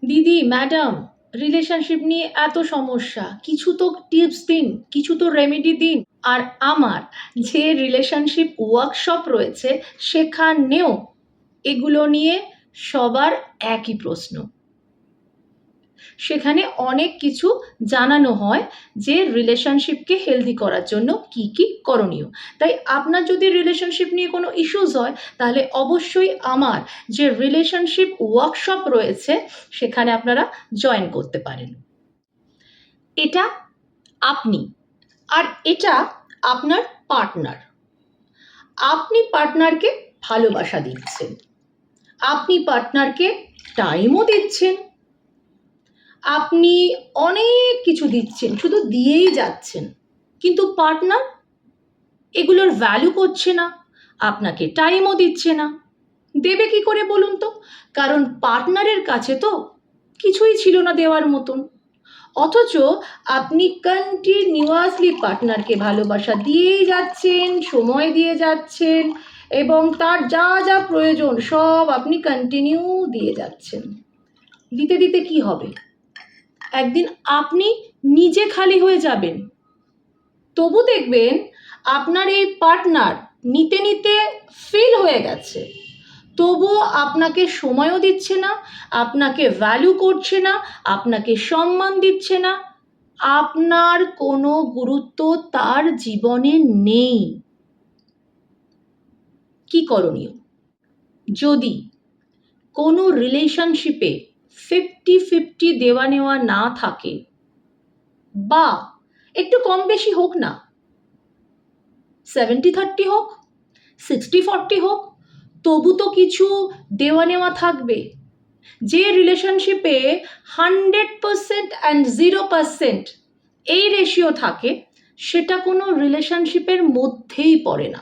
দিদি, madam, relationship নিয়ে এত সমস্যা, কিছু তো টিপস দিন, কিছু তো রেমেডি দিন। আর আমার যে রিলেশনশিপ ওয়ার্কশপ রয়েছে সেখানেও এগুলো নিয়ে সবার একই প্রশ্ন। সেখানে অনেক কিছু জানানো হয় যে রিলেশনশিপকে হেলদি করার জন্য কি কি করণীয়। তাই আপনার যদি রিলেশনশিপ নিয়ে কোনো ইস্যুস হয় তাহলে অবশ্যই আমার যে রিলেশনশিপ ওয়ার্কশপ রয়েছে সেখানে আপনারা জয়েন করতে পারেন। এটা আপনি, আর এটা আপনার পার্টনার। আপনি পার্টনারকে ভালোবাসা দিচ্ছেন, আপনি পার্টনারকে টাইমও দিচ্ছেন, আপনি অনেক কিছু দিচ্ছেন, শুধু দিয়েই যাচ্ছেন, কিন্তু পার্টনার এগুলোর ভ্যালু করছে না, আপনাকে টাইমও দিচ্ছে না। দেবে কি করে বলুন তো? কারণ পার্টনারের কাছে তো কিছুই ছিল না দেওয়ার মতন। অথচ আপনি কন্টিনিউয়াসলি পার্টনারকে ভালোবাসা দিয়েই যাচ্ছেন, সময় দিয়ে যাচ্ছেন, এবং তার যা যা প্রয়োজন সব আপনি কন্টিনিউ দিয়ে যাচ্ছেন। দিতে দিতে কি হবে? একদিন আপনি নিজে খালি হয়ে যাবেন। তবু দেখবেন আপনার এই পার্টনার নিতে নিতে ফেল হয়ে গেছে, তবুও আপনাকে সময়ও দিচ্ছে না, আপনাকে ভ্যালু করছে না, আপনাকে সম্মান দিচ্ছে না, আপনার কোনো গুরুত্ব তার জীবনে নেই। কি করণীয়? যদি কোনো রিলেশনশিপে 50-50 দেওয়া নেওয়া না থাকে, বা একটু কম বেশি হোক না, 70-30 হোক, 60-40 হোক, তবু তো কিছু দেওয়া নেওয়া থাকবে। যে রিলেশনশিপে 100% অ্যান্ড 0% এই রেশিও থাকে সেটা কোনো রিলেশনশিপের মধ্যেই পড়ে না।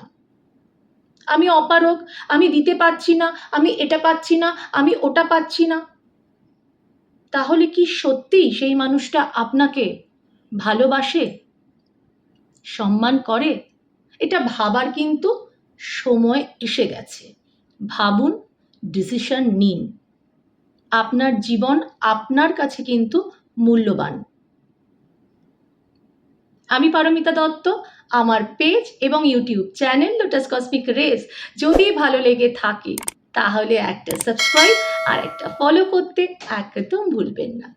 আমি অপারগ, আমি দিতে পারছি না, আমি এটা পাচ্ছি না, আমি ওটা পাচ্ছি না, তাহলে কি সত্যিই সেই মানুষটা আপনাকে ভালোবাসে, সম্মান করে? এটা ভাবার কিন্তু সময় এসে গেছে। ভাবুন, ডিসিশন নিন। আপনার জীবন আপনার কাছে কিন্তু মূল্যবান। আমি পারমিতা দত্ত। আমার পেজ এবং YouTube channel lotus cosmic race যদি ভালো লেগে থাকে তাহলে একটা সাবস্ক্রাইব আর একটা ফলো করতে একদম ভুলবেন না।